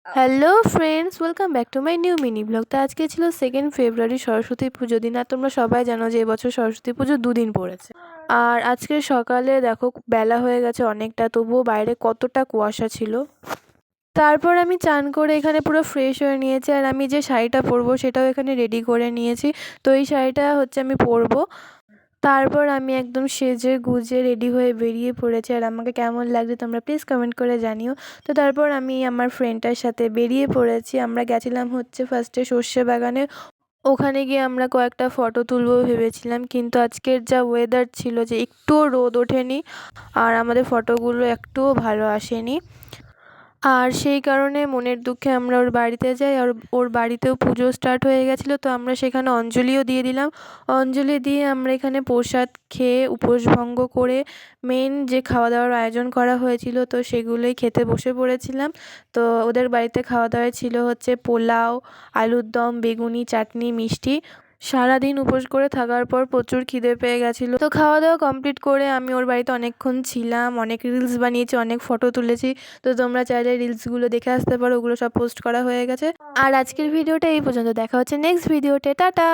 Hello friends, welcome back to my new mini blog. তো আজকে ছিল 2nd ফেব্রুয়ারি, সরস্বতী পুজো দিন। আর তোমরা সবাই জানো যে এবছর সরস্বতী পুজো দুদিন পড়েছে। আর আজকে সকালে দেখো বেলা হয়ে গেছে অনেকটা, তবুও বাইরে কতটা কুয়াশা ছিল। তারপর আমি চান করে এখানে পুরো ফ্রেশ হয়ে নিয়েছি, আর আমি যে শাড়িটা পরবো সেটাও এখানে রেডি করে নিয়েছি। তো এই শাড়িটা হচ্ছে আমি পরবো। তারপর আমি একদম সেজে গুজে রেডি হয়ে বেরিয়ে পড়েছি। আর আমাকে কেমন লাগছে তোমরা প্লিজ কমেন্ট করে জানিও। তো তারপর আমি আমার ফ্রেন্ডটার সাথে বেরিয়ে পড়েছি। আমরা গেছিলাম হচ্ছে ফার্স্টে সর্ষে বাগানে। ওখানে গিয়ে আমরা কয়েকটা ফটো তুলবো ভেবেছিলাম, কিন্তু আজকের যা ওয়েদার ছিল যে একটুও রোদ ওঠেনি, আর আমাদের ফটোগুলো একটুও ভালো আসেনি। আর সেই কারণে মনের দুঃখে আমরা ওর বাড়িতে যাই। আর ওর বাড়িতেও পুজো স্টার্ট হয়ে গেছিলো, তো আমরা সেখানে অঞ্জলিও দিয়ে দিলাম। অঞ্জলি দিয়ে আমরা এখানে প্রসাদ খেয়ে উপোস ভঙ্গ করে মেন যে খাওয়া দাওয়ার আয়োজন করা হয়েছিল তো সেগুলোই খেতে বসে পড়েছিলাম। তো ওদের বাড়িতে খাওয়া দাওয়ায় ছিল হচ্ছে পোলাও, আলুর দম, বেগুনি, চাটনি, মিষ্টি। সারাদিন উপোস করে থাকার পর প্রচুর খিদে পেয়ে গেছিলো। তো খাওয়া দাওয়া কমপ্লিট করে আমি ওর বাড়িতে অনেকক্ষণ ছিলাম, অনেক রিলস বানিয়েছি, অনেক ফটো তুলেছি। তো তোমরা চাইলে রিলসগুলো দেখে আসতে পারো, ওগুলো সব পোস্ট করা হয়ে গেছে। আর আজকের ভিডিওটা এই পর্যন্ত, দেখা হচ্ছে নেক্সট ভিডিওতে। টাটা।